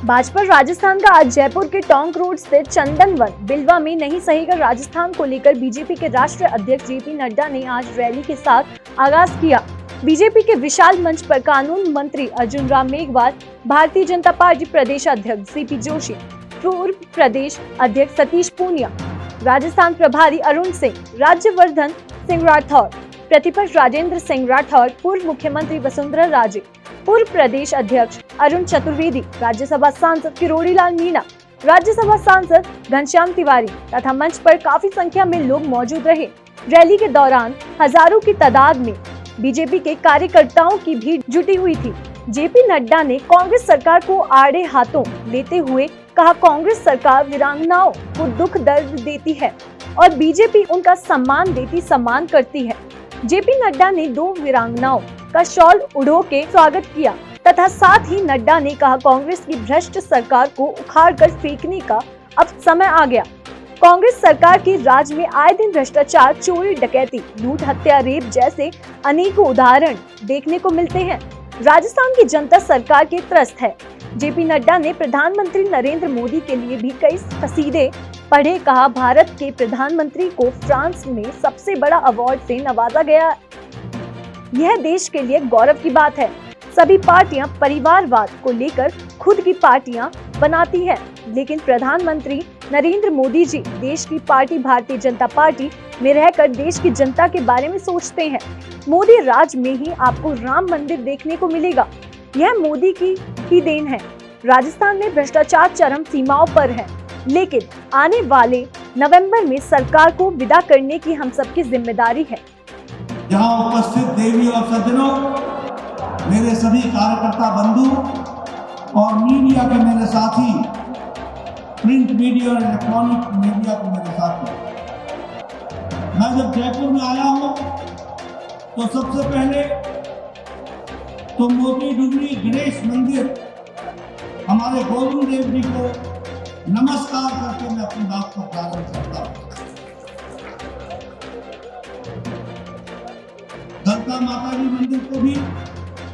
भाजपा राजस्थान का आज जयपुर के टोंक रोड स्थित चंदन वन बिलवा में नहीं सहेगा राजस्थान को लेकर बीजेपी के राष्ट्रीय अध्यक्ष जेपी नड्डा ने आज रैली के साथ आगाज किया। बीजेपी के विशाल मंच पर कानून मंत्री अर्जुन राम मेघवाल, भारतीय जनता पार्टी प्रदेश अध्यक्ष सीपी जोशी, पूर्व प्रदेश अध्यक्ष सतीश पूनिया, राजस्थान प्रभारी अरुण सिंह, राज्यवर्धन सिंह राठौर, प्रतिपक्ष राजेंद्र सिंह राठौर, पूर्व मुख्यमंत्री वसुंधरा राजे, पूर्व प्रदेश अध्यक्ष अरुण चतुर्वेदी, राज्यसभा सांसद किरोड़ीलाल मीणा, राज्यसभा सांसद घनश्याम तिवारी तथा मंच पर काफी संख्या में लोग मौजूद रहे। रैली के दौरान हजारों की तादाद में बीजेपी के कार्यकर्ताओं की भीड़ जुटी हुई थी। जेपी नड्डा ने कांग्रेस सरकार को आड़े हाथों लेते हुए कहा, कांग्रेस सरकार वीरांगनाओं को दुख दर्द देती है और बीजेपी उनका सम्मान करती है। जेपी नड्डा ने दो वीरांगनाओं का शॉल उड़ो के स्वागत किया तथा साथ ही नड्डा ने कहा, कांग्रेस की भ्रष्ट सरकार को उखाड़कर फेंकने का अब समय आ गया। कांग्रेस सरकार के राज में आए दिन भ्रष्टाचार, चोरी, डकैती, लूट, हत्या, रेप जैसे अनेकों उदाहरण देखने को मिलते हैं। राजस्थान की जनता सरकार के त्रस्त है। जेपी नड्डा ने प्रधानमंत्री नरेंद्र मोदी के लिए भी कई कसीदे पढ़े। कहा, भारत के प्रधानमंत्री को फ्रांस में सबसे बड़ा अवार्ड से नवाजा गया, यह देश के लिए गौरव की बात है। सभी पार्टियां परिवारवाद को लेकर खुद की पार्टियां बनाती हैं, लेकिन प्रधानमंत्री नरेंद्र मोदी जी देश की पार्टी भारतीय जनता पार्टी में रहकर देश की जनता के बारे में सोचते हैं। मोदी राज में ही आपको राम मंदिर देखने को मिलेगा, यह मोदी की ही देन है। राजस्थान में भ्रष्टाचार चरम सीमाओं पर है, लेकिन आने वाले नवंबर में सरकार को विदा करने की हम सबकी जिम्मेदारी है। यहाँ उपस्थित देवी और सज्जनों, मेरे सभी कार्यकर्ता बंधु और मीडिया के मेरे साथी, प्रिंट मीडिया और इलेक्ट्रॉनिक मीडिया के मेरे साथी, मैं जब जयपुर में आया हूँ तो सबसे पहले तो मोती डुगरी गणेश मंदिर हमारे गोविंद देव जी को नमस्कार करके मैं अपनी बात को प्रारंभ करता हूँ। गलता माता जी मंदिर को भी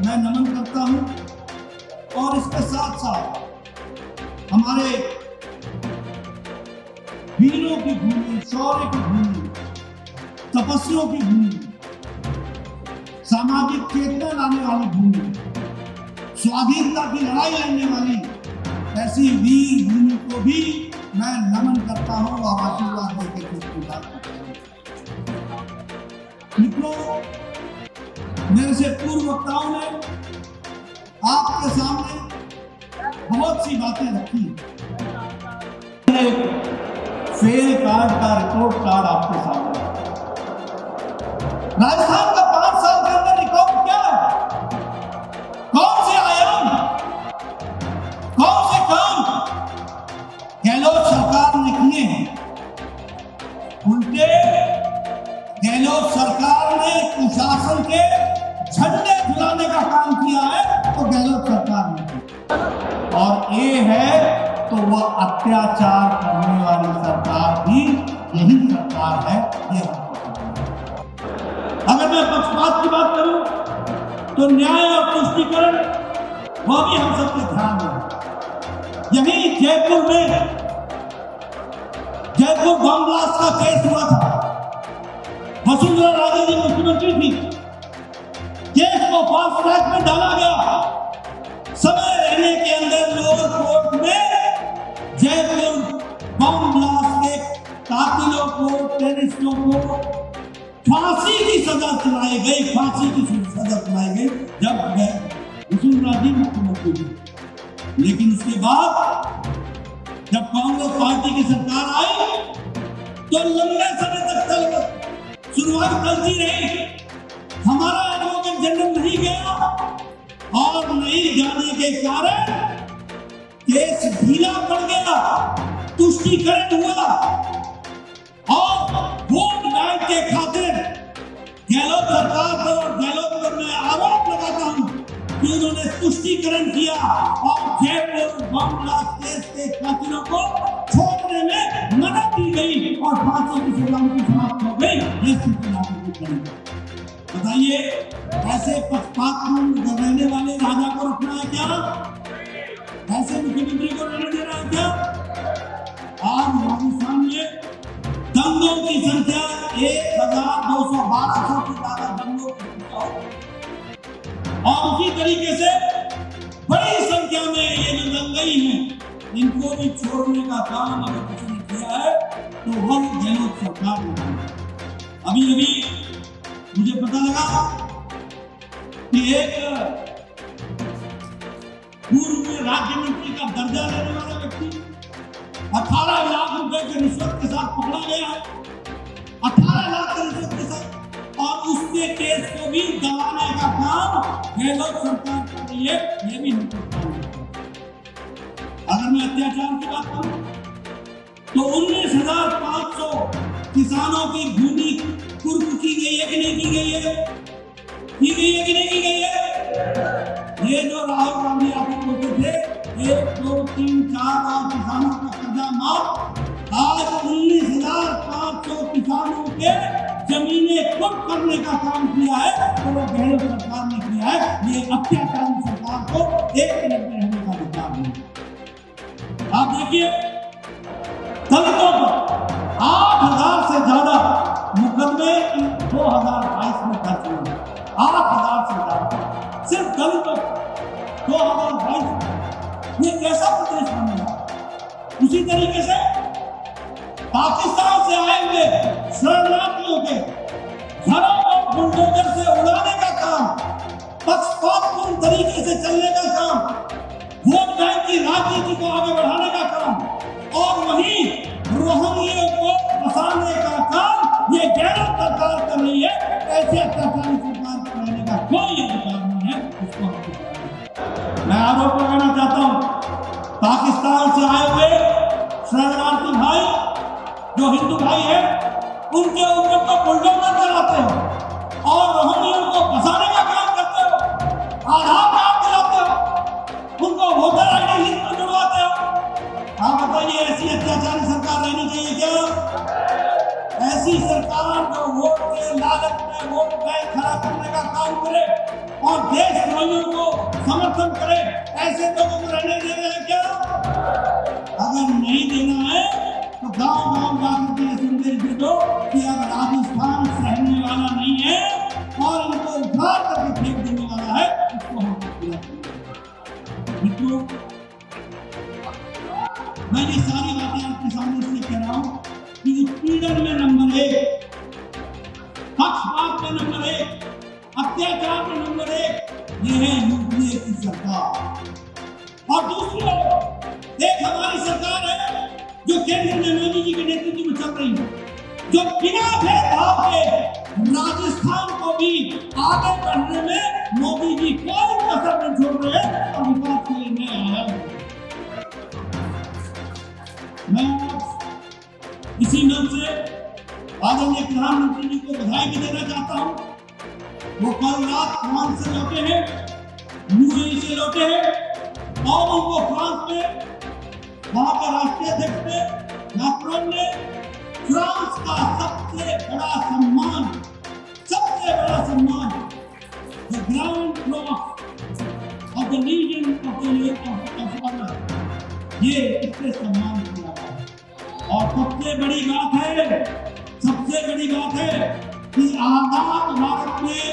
मैं नमन करता हूँ और इसके साथ साथ हमारे वीरों की भूमि, शौर्य की भूमि, तपस्वियों की भूमि, सामाजिक चेतना लाने वाली भूमि, स्वाधीनता की लड़ाई लड़ने वाली ऐसी वीर भूमि को भी मैं नमन करता हूँ और आशीर्वाद देके खुश करता हूँ। मित्रों, मेरे से पूर्व वक्ताओं ने आपके सामने बहुत सी बातें रखी। फेल कार्ड का रिपोर्ट कार्ड आपके सामने, राजस्थान का 5 साल के अंदर रिकॉर्ड क्या है? कौन से आयाम, कौन से काम गहलोत सरकार ने किए हैं? उल्टे गहलोत सरकार ने कुशासन के झंडे झुलाने का काम किया है तो गहलोत सरकार ने, और ये है तो वह अत्याचार करने वाली सरकार भी यही सरकार है। ये अगर मैं पक्षपात की बात करूं तो न्याय और तुष्टीकरण वह भी हम सबके ध्यान में। यही जयपुर में जयपुर बम ब्लास्ट का केस हुआ था, वसुंधरा राजे जी मुख्यमंत्री थी, केस को फास्ट ट्रैक में डाला गया। समय रहने के अंदर लोअर कोर्ट में जयपुर बम ब्लास्ट के कातिलों को, टेररिस्टों को फांसी की सजा सुनाई गई, फांसी की सजा सुनाई गई जब वसुंधरा जी मुख्यमंत्री थी। लेकिन उसके बाद जब कांग्रेस पार्टी की सरकार आई तो लंबे समय तक सुनवाई चलती रही। हमारा एडवोकेट जनरल नहीं गया और नहीं जाने के कारण केस ढीला पड़ गया, तुष्टीकरण हुआ और वोट बैंक के खातिर गहलोत सरकार पर और गहलोत पर मैं आरोप लगाता हूं कि उन्होंने तुष्टीकरण किया और जयपुर बम ब्लास्ट केस के कातिलों को छोड़ने में मदद दी गई और फांसी की सजा उनकी समाप्त हो गई। ये स्थिति लागू करेंगे। बताइए, ऐसे पक्षपात रहने वाले राजा को रखना है क्या? ऐसे मुख्यमंत्री मोदी छोड़ने का काम अगर किसी ने किया है तो वो गहलोत सरकार ने किया। अभी मुझे पता लगा कि एक पूर्व में राज्य मंत्री का दर्जा लेने वाला व्यक्ति 18 लाख रुपए के रिश्वत के साथ पकड़ा गया है। 18 लाख के रिश्वत के साथ, और उसके केस को भी दबाने का काम गहलोत सरकार कर रही है। ये भी नहीं पता। अगर मैं अत्याचार की बात करूं तो 19,500 किसानों की भूमि कुर्क की गई है कि नहीं की गई है? की गई है कि नहीं की गई है? ये जो राहुल गांधी आगे बोलते थे 1, 2, 3, 4 और किसानों का कर्जा माफ, आज 19,500 किसानों के जमीनें कुर्क करने का काम किया है तो वो गहलोत सरकार ने किया है। ये अत्याचारी सरकार को एक मिनट में रहने का अधिकार नहीं। आप देखिए, दलितों पर 8,000 से ज्यादा मुकदमे 2022 में दर्ज हुए। 8,000 से ज्यादा सिर्फ दलितों 2022। ये कैसा प्रदेश बन गया? उसी तरीके से पाकिस्तान से आए हुए शरणार्थियों के घरों को बुलडोजर से उड़ाने का काम, पक्षपातपूर्ण तरीके से चलने का काम, वोट बैंक की राजनीति को आगे बढ़ाने का काम, और वहीं रोहिंग्या को बसाने का काम ये गहलोत सरकार कर रही है। ऐसे अत्याचारी सरकार को रहने का कोई अधिकार नहीं है। उसको मैं आरोप लगाना चाहता हूं, पाकिस्तान से आए हुए शरणार्थी भाई जो हिंदू भाई है, उनके ऊपर तो बुलडोजर चलाते हो और रोहिंग्या को बसाने का काम करते हो, आधार कार्ड दिलाते हो, उनको वोटर आईडी लिस्ट में जुड़वाते हो। आप बताइए, ऐसी अत्याचारी सरकार रहनी चाहिए क्या? ऐसी सरकार जो वोट के लालच में वोट बैंक खड़ा करने का काम करे और देशद्रोहियों को समर्थन करे, ऐसे लोगों को रहने देना है क्या? अगर नहीं देना है तो गांव जाकर के संदेश दे दो कि अब राजस्थान सहने वाला नहीं है और इनको उखाड़ करके फेंक देने वाला है। इसको हम मित्रों, मैं ये सारी बातें आपके सामने इसलिए कह रहा हूं कि उत्पीड़न में नंबर 1, पक्षपात में नंबर 1, अत्याचार में नंबर 1 ये है यूपीए की सरकार। और दूसरी ओर एक हमारी सरकार है जो केंद्र में मोदी जी के नेतृत्व में चल रही है, जो बिना भेदभाव के राजस्थान को भी आगे बढ़ने में मोदी जी कोई कसर नहीं छोड़ रहे हैं और विकास के लिए मैं आया हूं। मैं इसी मंच से आदरणीय प्रधानमंत्री जी को बधाई भी देना चाहता हूं। वो कल रात फ्रांस से लौटे हैं, यूएई से लौटे हैं और उनको फ्रांस में वहां के राष्ट्रीय अध्यक्ष मैक्रोन ने फ्रांस का सबसे बड़ा सम्मान, the grand cross of the legion of honour, ये इससे सम्मान किया गया। और सबसे बड़ी बात है कि आजाद भारत में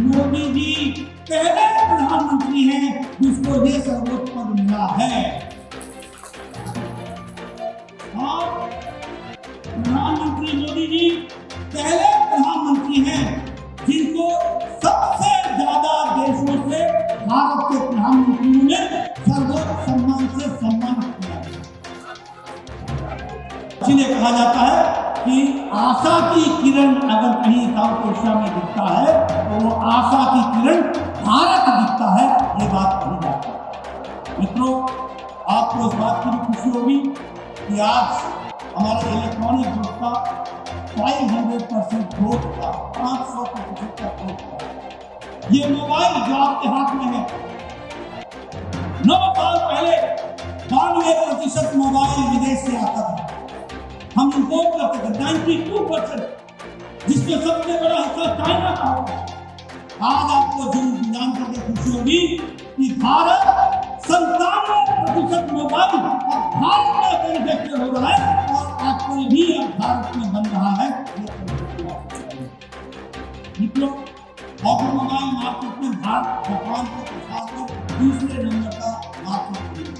मोदी जी पहले प्रधानमंत्री हैं जिसको ये सर्वोच्च पद मिला है। और प्रधानमंत्री मोदी जी पहले प्रधानमंत्री हैं जिनको सबसे ज्यादा देशों से भारत के प्रधानमंत्रियों ने सर्वोच्च सम्मान से सम्मानित किया। इसीलिए कहा जाता है कि आशा की किरण अगर कहीं साउथ एशिया में दिखता है तो वो आशा की किरण भारत दिखता है। ये बात कही जाती है। मित्रों, आपको इस बात की भी खुशी होगी कि आज हमारे इलेक्ट्रॉनिक ग्रुप का 500% ग्रोथ का 500% का ग्रोथ का। ये मोबाइल जो आपके हाथ में है, 9 साल पहले 92% मोबाइल विदेश से आता था, हम इंपोर्ट करते थे 92%, जिसमें सबसे बड़ा हिस्सा चाइना का होगा। आज आपको जानकर के खुशी होगी कि भारत 97% मोबाइल भारत में मैन्युफैक्चर हो रहा है और एप्पल भी अब भारत में बन रहा है। मित्रों, ऑटोमोबाइल मार्केट में भारत जापान को दूसरे नंबर का मार्केट है।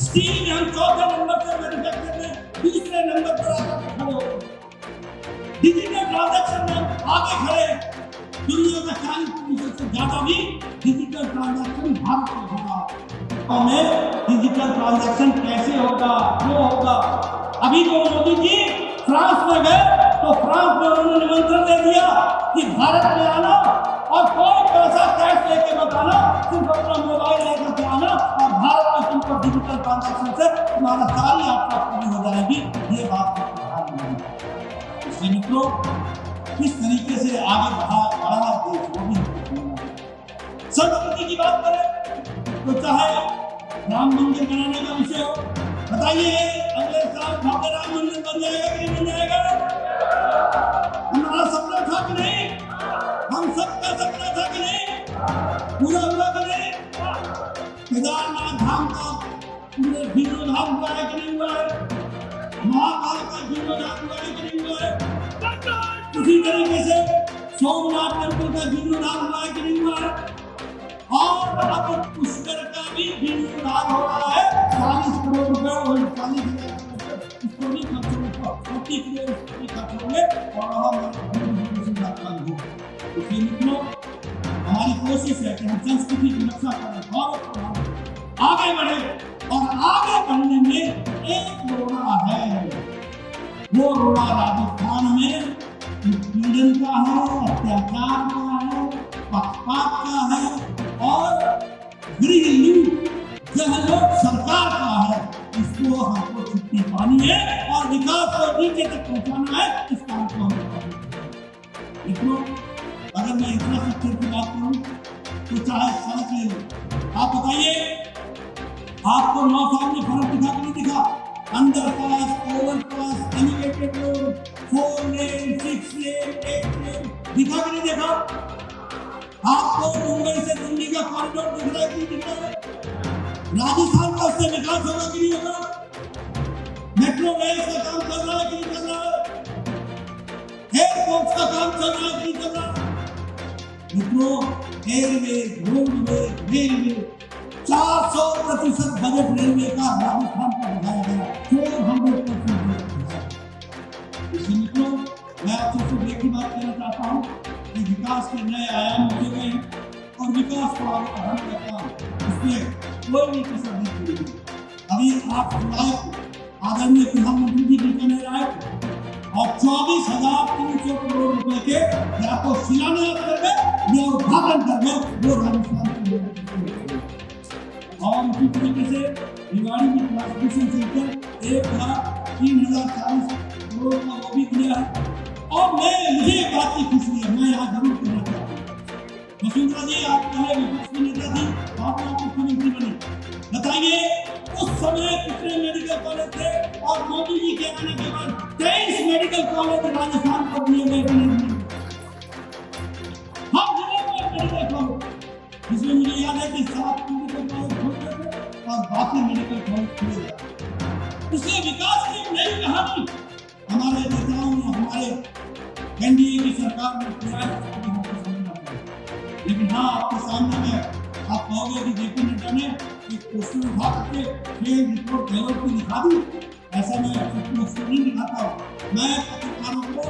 स्टील में हम चौथे नंबर से मैन्युफैक्चर में दूसरे नंबर पर आकर खड़े हो गए। डिजिटल ट्रांजैक्शन में आगे खड़े हैं। दुनिया में 40% से ज्यादा भी डिजिटल ट्रांजैक्शन भारत में होगा। हमें डिजिटल ट्रांजैक्शन कैसे होगा, क्यों होगा? अभी तो मोदी जी फ्रांस में गए तो फ्रांस में उन्होंने निमंत्रण दे दिया कि भारत में आना और कोई पैसा कैश लेके मत आना, सिर्फ अपना मोबाइल लेकर के आना और भारत में तुमको डिजिटल ट्रांजैक्शन से तुम्हारा सारी यात्रा पूरी हो जाएगी। ये बात इसलिए मित्रों, किस तरीके से आगे बढ़ाना देश वो भी संस्कृति की बात करें तो चाहे राम मंदिर बनाने का विषय हो, बताइए अगले साल भव्य राम मंदिर बन जाएगा कि नहीं बन जाएगा? हमारा सपना था कि नहीं? हम सबका सपना था कि नहीं? पूरा हुआ कि नहीं? केदारनाथ धाम का जीर्णोद्धार हुआ है कि नहीं हुआ है? महाकाल का जीर्णोद्धार हुआ है कि नहीं हुआ है? उसी तरीके से सोमनाथ टेम्पल का जीर्णोद्धार हुआ है कि नहीं हुआ है? और अब पुष्कर का भी जीर्णोद्धार हो रहा है। 40 करोड़ रुपए और 40,000 इसको भी खर्च होगा, 40 करोड़ इसको खर्च होंगे और हम इसलिए मित्रों, हमारी कोशिश है कि हम संस्कृति की रक्षा करें और आगे बढ़े। और आगे बढ़ने में एक रोड़ा है, वो रोड़ा राजस्थान में पीड़न का है, अत्याचार का है, पक्षपात का है और गृह लूट गहलोत सरकार का है। इसको हमको छुट्टी पानी है और विकास को नीचे तक पहुंचाना है। इस काम को हम मित्रों, अगर मैं इंफ्रास्ट्रक्चर की बात करूं तो चाहे सड़क ले लो, आप बताइए आपको 9 साल में फर्क दिखा कि नहीं दिखा? अंडरपास, ओवरपास, एलिवेटेड रोड, 4 लेन, 6 लेन, 8 लेन दिखा कि नहीं देखा? आपको मुंबई से दिल्ली का कॉरिडोर दिख रहा है कि नहीं दिख रहा है? राजस्थान का उससे विकास होगा कि नहीं होगा? मेट्रो रेल का काम चल रहा है कि नहीं चल रहा है? एयरपोर्ट का काम चल रहा है कि नहीं चल रहा है? मित्रों, Airways, roadways, railway 400% budget railway का राजस्थान को बढ़ाया गया, 400%। इसलिए मित्रों, मैं आपसे सिर्फ एक ही बात कहना चाहता हूँ कि विकास के नए आयाम होते गए हैं और विकास को आगे बढ़ाने का काम इसमें कोई भी कसर नहीं छोड़ेगी। अभी आप जुलाई को आदरणीय प्रधानमंत्री जी बीकानेर आए और 24,300 करोड़ रुपए के या तो शिलान्यास कर गए या उद्घाटन कर गए, वो राजस्थान और उसी तरीके से रिवाड़ी में ट्रांसमिशन सेंटर 1,03,040 करोड़ का वो भी दिया है। और मुझे एक बात की खुशी है, मैं यहाँ जरूर कहना चाहता हूँ, वसुंधरा जी आप पहले विपक्ष में नेता थी, आपने मुख्यमंत्री बनी, बताइए उस समय कितने मेडिकल कॉलेज थे और मोदी जी के आने के बाद 23 मेडिकल कॉलेज राजस्थान को दिए गए कि नहीं? हम जिले में मेडिकल कॉलेज, जिसमें मुझे याद है कि 7 मेडिकल कॉलेज खोलते थे और बाकी मेडिकल कॉलेज खुले थे। इसलिए विकास की नई कहानी हमारे नेताओं ने, हमारे एनडीए की सरकार ने प्रयास लेकिन हाँ, आपके सामने में आप कहोगे कि जेपी नड्डा ने एक क्वेश्चन उठा करके फेल रिपोर्ट गहलोत की दिखा दी। ऐसा मैं क्वेश्चन नहीं दिखाता हूँ, मैं पत्रकारों को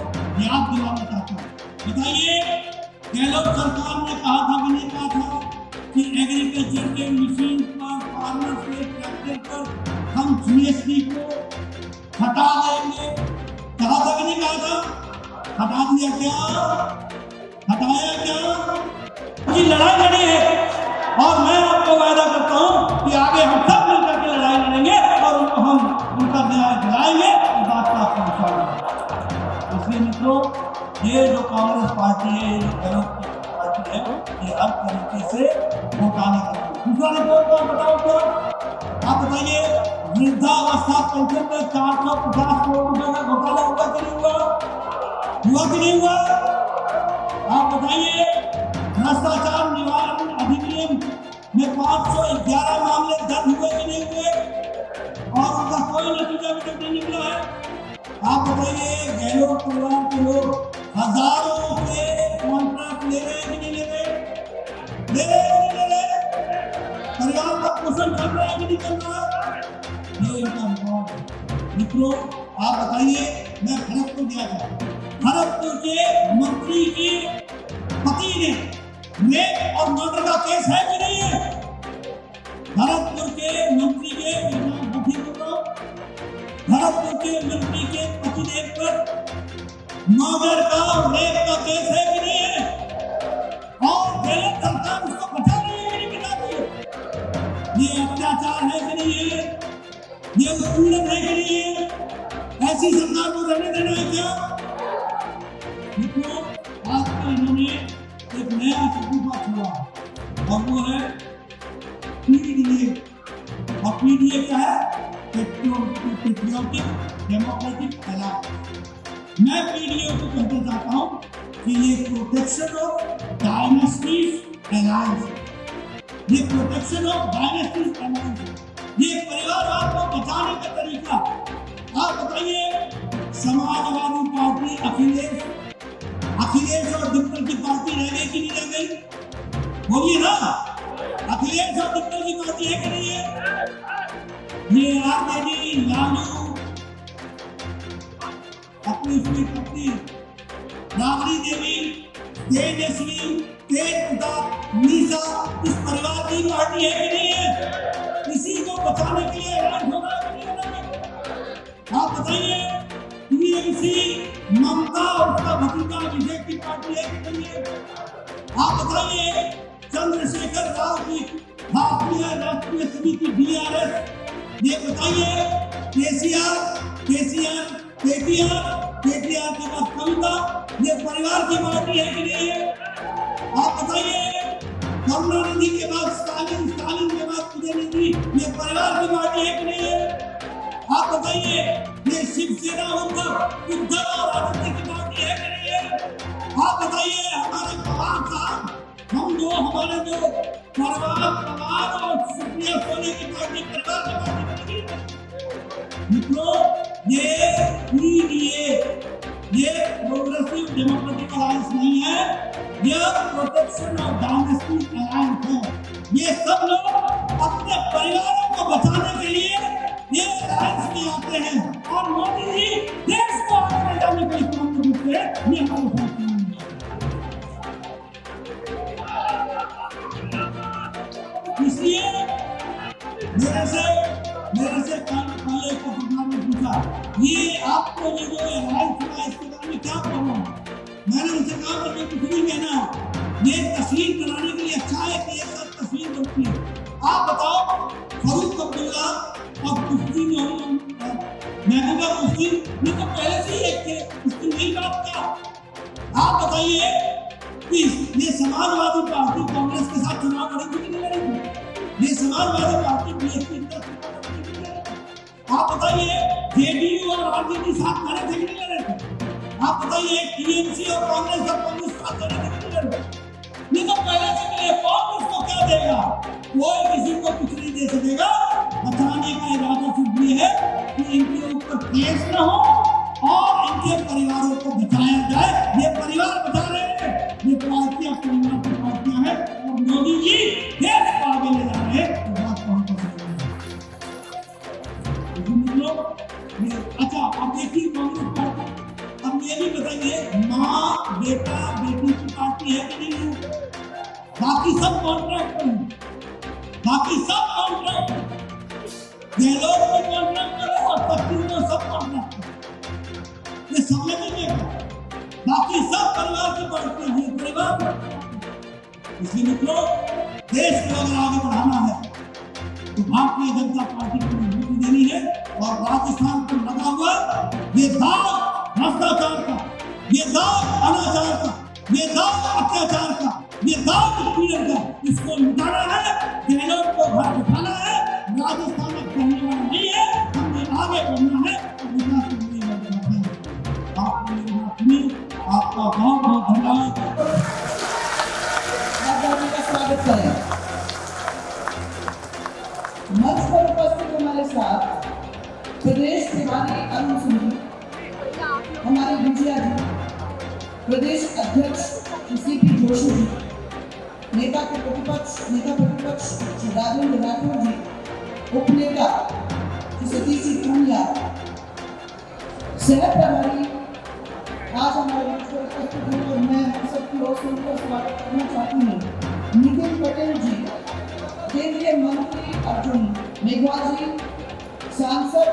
याद दिलाना चाहता हूँ। बताइए गहलोत सरकार ने कहा था कि नहीं कहा था कि एग्रीकल्चर के मशीन पर, फार्मर से ट्रैक्टर पर हम जीएसटी को हटा देंगे? कहा था कि नहीं कहा था? हटा दिया क्या? हटाया क्या? की लड़ाई लड़ी है और मैं आपको वायदा करता हूं कि आगे हम सब मिलकर के लड़ाई लड़ेंगे और उनको हम उनका न्याय दिलाएंगे और बात का पहुंचाएंगे। इसलिए मित्रों, ये जो कांग्रेस पार्टी है, ये जो गहलोत की पार्टी है, ये हर तरीके से घोटाला करती है। दूसरा रिपोर्ट को बताओ तो आप बताइए, वृद्धावस्था पेंशन में 450 करोड़ रुपए का घोटाला हुआ कि नहीं हुआ? हुआ कि नहीं हुआ? आप बताइए, भ्रष्टाचार निवारण अधिनियम में 511 मामले दर्ज हुए कि नहीं हुए और उनका कोई नतीजा अभी तक नहीं निकला है? आप बताइए, गहलोत परिवार के लोग हजारों के कॉन्ट्रैक्ट ले रहे हैं कि नहीं ले रहे? ले रहे हैं कि नहीं ले रहे? परिवार का पोषण कर रहा है कि नहीं कर रहा? ये इनका मित्रों, आप बताइए, मैं खड़गपुर गया था, खड़गपुर के मंत्री के पति ने रेप और मर्डर का केस है कि नहीं है? खड़गपुर के मंत्री के खड़गपुर के मंत्री के पतिदेव पर मर्डर का और रेप का केस है कि नहीं है? और गलत सरकार उसको बचा रही है कि नहीं बताती है? ये अत्याचार है कि नहीं है? ये उत्पीड़न है कि नहीं है? ऐसी सरकार को रहने देना है क्या? मित्रों, आज के इन्होंने एक नया तजुर्बा छोड़ा और वो है पीडीए। और पीडीए क्या है? Patriotic democratic alliance. मैं पीडीए को कहना चाहता हूँ कि ये प्रोटेक्शन ऑफ डायनेस्टीज अलायंस, ये प्रोटेक्शन ऑफ डायनेस्टीज अलायंस, ये परिवारवाद को बचाने का तरीका। आप बताइए, समाजवादी पार्टी अखिलेश और डिम्पल की पार्टी रह गई कि नहीं रह गई? बोलिए ना, अखिलेश और डिम्पल की पार्टी है कि नहीं है? ये आरजेडी, लालू, अपनी पत्नी राबड़ी देवी, तेजस्वी, तेजप्रताप, निशा, इस परिवार की पार्टी है कि नहीं है? इसी को बचाने के लिए ऐलान हो रहा है कि नहीं हो रहा? आप बताइए, टीएमसी, ममता और उसका भतीजा अभिषेक की पार्टी है कि नहीं है? आप बताइए, चंद्रशेखर राव की भारतीय राष्ट्रीय समिति डीआरएस, ये बताइए, केटीआर के बाद कविता, ये परिवार की पार्टी है कि नहीं है? आप बताइए, करुणानिधि के बाद स्टालिन के बाद उदयनिधि, ये परिवार की पार्टी है कि नहीं है? आप बताइए, ये शिवसेना उद्धव और आदित्य की पार्टी है कि नहीं है? आप बताइए, हमारे पवार साहब, हमारे जो पवार और सुप्रिया सोनी की पार्टी परिवार की पार्टी है। मित्रों, ये प्रोग्रेसिव डेमोक्रेटिक अलायंस नहीं है, यह प्रोटेक्शन ऑफ डायनेस्टी अलायंस है। ये सब लोग अपने परिवारों को बचाने के लिए ये अलायंस में आते हैं और मोदी जी देश को आगे ले जाने के लिए ये हमारे साथ। इसलिए मेरे से काले को ने पूछा, ये आपको ये जो अलायंस हुआ इसके बारे में क्या कहना? मैंने उनसे कहा मुझे कुछ नहीं कहना, ये तस्वीर बनाने के लिए अच्छा है कि ये सब तस्वीर बनती है। आप बताओ, फरूक अब्दुल्ला और कुश्ती महबूबा कुश्ती, ये तो पहले से ही एक थे, इसकी नई बात क्या? आप बताइए कि ये समाजवादी पार्टी कांग्रेस के साथ चुनाव लड़ेगी कि नहीं लड़ेगी? ये समाजवादी पार्टी बीएसपी के साथ चुनाव लड़ेगी कि नहीं लड़ेगी? आप बताइए, जेडीयू और आरजेडी साथ लड़े थे कि नहीं लड़े थे? आप बताइए, टीएमसी और कांग्रेस साथ लड़े थे कि नहीं लड़े? ये तो पहले से मिले, कौन इसको क्या देगा? कोई किसी को कुछ नहीं दे सकेगा। बचाने का इरादा सिर्फ ये है कि इनके ऊपर केस न हो और इनके परिवारों को बचाया जाए। ये परिवार बचा रहे हैं, ये पार्टियां परिवार की पार्टियां हैं और मोदी जी देश को आगे ले जा रहे हैं। अच्छा, अब देखिए कांग्रेस पार्टी, अब ये भी बताइए, माँ बेटा बेटी की पार्टी है कि नहीं है? बाकी सब कॉन्ट्रैक्ट पर है, बाकी सब कॉन्ट्रैक्ट, गहलोत में कॉन्ट्रैक्ट करो और पत्नी में सब कॉन्ट्रैक्ट करो, ये समझेंगे क्या? बाकी सब परिवार की पार्टी है, परिवार। इसलिए मित्रों, देश को अगर आगे बढ़ाना है तो भारतीय जनता पार्टी को मजबूती देनी है और राजस्थान पर लगा हुआ ये दाग भ्रष्टाचार का, ये दाग अनाचार का, ये दाग अत्याचार का, ये दाग उत्पीड़न का, इसको मिटाना है। गहलोत को घर उठाना है, राजस्थान में कहने वाला नहीं है, हमने आगे बढ़ना है और विकास के लिए बढ़ना है। आपने मेरी बात सुनी, आपका बहुत बहुत धन्यवाद। का स्वागत करें। मंच पर उपस्थित हमारे साथ प्रदेश प्रभारी अरुण सिंह, हमारे गुजिया जी, प्रदेश अध्यक्ष सीपी जोशी जी, नेता प्रतिपक्ष राजेंद्र राठौर जी, उपनेता श्री सतीश जी पूनिया, सेहत प्रभारी आज हमारे मंच पर उपस्थित हैं और मैं हम सबकी ओर से उनका स्वागत करना चाहती हूँ। नितिन पटेल जी, केंद्रीय मंत्री अर्जुन मेघवाल जी, सांसद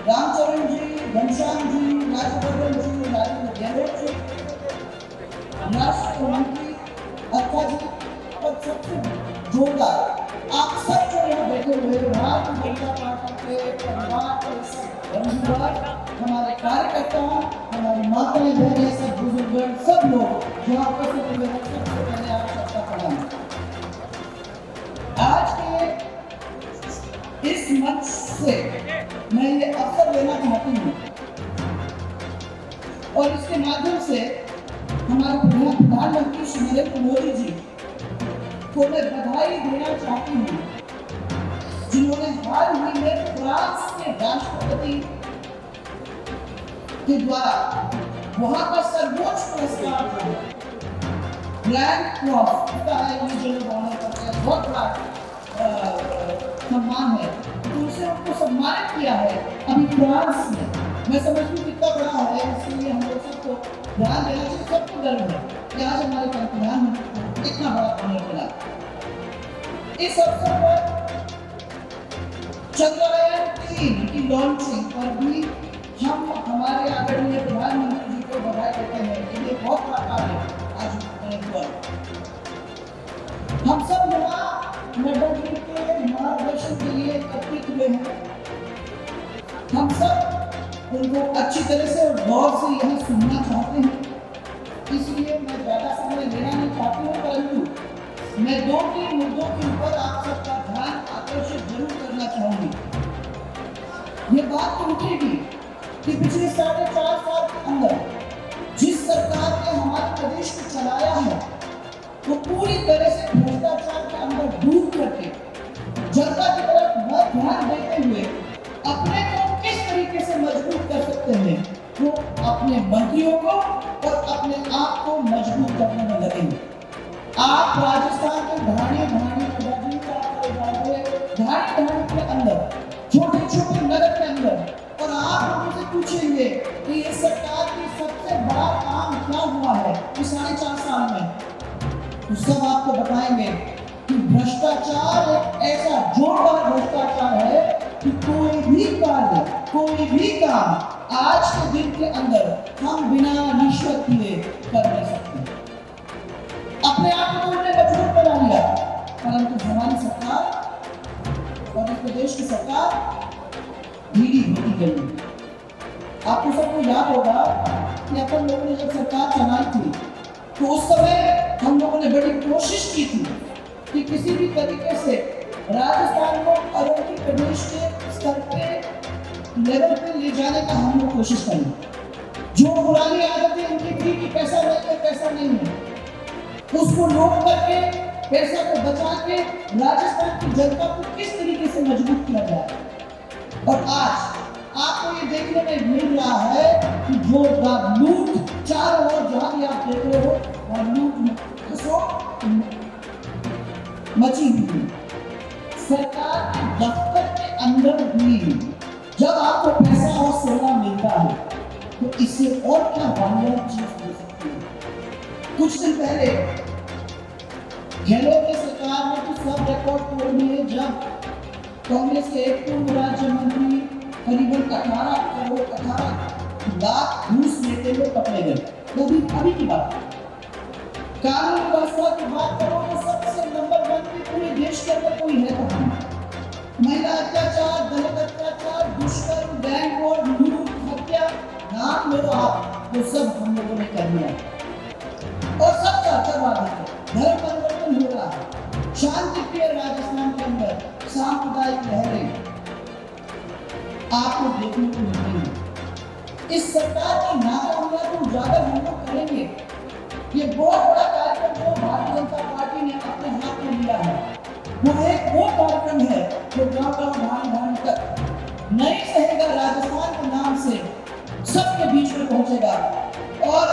रामचरण जी, घनश्याम जी, राजवर्धन जी, राजेंद्र गहलोत जी, राष्ट्र मंत्री अक्का जी और सबसे जोरदार आप सब जो यहाँ बैठे हुए भारतीय जनता पार्टी के परिवार के सब बंधुवर, हमारे कार्यकर्ता, हमारी माताएं बहनें, सब बुजुर्ग, सब लोग जो यहाँ उपस्थित हुए हैं, सबसे पहले आप सबका प्रणाम। आज के इस मंच से मैं ये अवसर लेना चाहती हूँ और इसके माध्यम से हमारे प्रधानमंत्री श्री नरेंद्र मोदी जी को मैं बधाई देना चाहती हूँ, जिन्होंने हाल ही में फ्रांस के राष्ट्रपति के द्वारा वहां का सर्वोच्च पुरस्कार ग्रैंड क्रॉस का बहुत बड़ा सम्मान है, तो उनसे उनको सम्मानित किया है अभी फ्रांस में। मैं समझती हूँ कितना बड़ा है, इसलिए हम लोग सबको ध्यान देना चाहिए। सबको गर्व है कि आज हमारे प्रधानमंत्री को इतना बड़ा ऑनर मिला। इस अवसर पर चंद्रयान-3 की लॉन्चिंग पर भी हम हमारे आदरणीय प्रधानमंत्री जी को बधाई देते हैं। ये बहुत बड़ा कार्य आज हुआ। हम सब यहाँ नड्डा जी के मार्गदर्शन के लिए एकत्रित हुए हैं। हम सब उनको अच्छी तरह से और गौर से यहाँ सुनना चाहते हैं, इसलिए मैं ज़्यादा समय लेना नहीं चाहती हूँ, परंतु मैं 2-3 मुद्दों के ऊपर आप सबका ध्यान आकर्षित जरूर करना चाहूँगी। ये बात तो उठेगी कि पिछले 4.5 साल के अंदर जिस सरकार ने हमारे प्रदेश को चलाया है, वो पूरी तरह से भ्रष्टाचार के अंदर डूब करके जनता की तरफ न ध्यान देते हुए अपने को किस तरीके से मजबूत कर सकते हैं, वो अपने मंत्रियों को और अपने आप को मजबूत करने में लगेंगे। आप राजस्थान के ढाणी के अंदर, छोटे नगर के अंदर, और आप लोगों से पूछेंगे कि इस सरकार की सबसे बड़ा काम क्या हुआ है इस 4.5 साल में, तो सब आपको बताएंगे कि भ्रष्टाचार एक ऐसा जोरदार भ्रष्टाचार है कि कोई भी कार्य, कोई भी काम आज के दिन के अंदर हम बिना रिश्वत लिए कर नहीं सकते। अपने आप को उन्होंने मजबूत बना लिया, परंतु हमारी सरकार और इस प्रदेश की सरकार ढीली होती गई। आपको सबको याद होगा कि अपन लोगों ने जब सरकार चलाई थी, तो उस समय हम लोगों ने बड़ी कोशिश की थी कि किसी भी तरीके से राजस्थान को अरुणाचल प्रदेश के स्तर पे लेवल पे ले जाने का हम लोग कोशिश करें। जो पुरानी आदतें उनकी थी कि पैसा नहीं है, उसको रोक करके पैसा को बचा के राजस्थान की जनता को किस तरीके से मजबूत किया जाए। और आज आपको ये देखने में मिल रहा है कि जोरदार लूट चारों ओर, जहां भी आप देख रहे हो और लूट मची हुई। सरकार के दफ्तर के अंदर भी जब आपको पैसा और सोना मिलता है, तो इससे और क्या वाहियात चीज हो सकती है। कुछ दिन पहले गहलोत की सरकार ने तो सब रिकॉर्ड तोड़ दिए, जब कांग्रेस के एक पूर्व राज्य मंत्री करीबन 18 लाख घूस लेते हुए पकड़े गए। अभी की बात, कानून व्यवस्था की बात करो तो सबसे नंबर 1 पे पूरे देश के अंदर कोई है कहाँ? महिला अत्याचार, दलित अत्याचार, दुष्कर्म, गैंग वॉर, लूट, हत्या, नाम लो आप, तो सब हम लोगों ने कर लिया और सबका करवा देते। धर्म परिवर्तन हो रहा है, शांति प्रिय राजस्थान के अंदर सांप्रदायिक लहरें आपको देखने को मिलेंगी। इस सरकार की नाकामयाबी को उजागर हम लोग करेंगे। ये बहुत बड़ा कार्यक्रम जो भारतीय जनता पार्टी ने अपने हाथ में लिया है, वो कार्यक्रम है जो गांव-गांव, ढाणी तक नई सहेगा राजस्थान के नाम से सबके बीच में पहुंचेगा और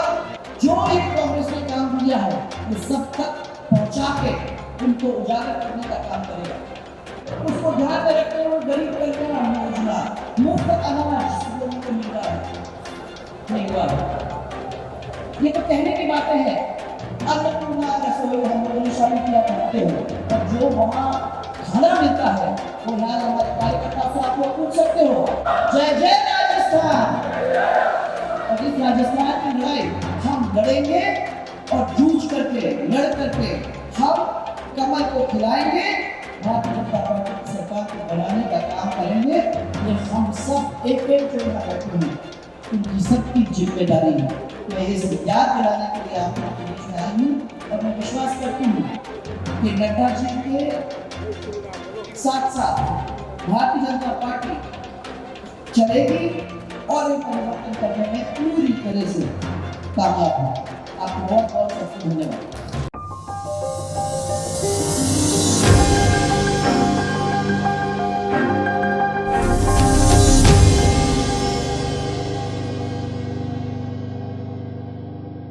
जो एक कांग्रेस ने काम किया है वो सब तक पहुंचा के उनको उजागर करने का काम करेगा। उसको ध्यान में रखते हुए गरीब कल्याण योजना, मुफ्त अनाज लोगों को मिल रहा है, नहीं हुआ। ये तो कहने की बातें हैं। अन्नपूर्णा रसोई हम लोगों ने शामिल किया करते हो, और जो वहाँ खाना मिलता है वो यार हमारे कार्यकर्ता से आप लोग पूछ सकते हो। जय जय राजस्थान। और इस राजस्थान की लड़ाई हम लड़ेंगे और जूझ करके लड़ करके हम कमल को खिलाएंगे, भारतीय जनता पार्टी की सरकार को बनाने का काम करेंगे। ये हम सब एक एक जो यहाँ बैठे हैं उनकी सबकी जिम्मेदारी है। मैं इस याद दिलाने के लिए आप लोगों के बीच में आई हूँ, और मैं विश्वास करती हूँ कि नड्डा जी के साथ साथ भारतीय जनता पार्टी चलेगी और ये परिवर्तन करने में पूरी तरह से कामयाब है। आपको बहुत बहुत धन्यवाद।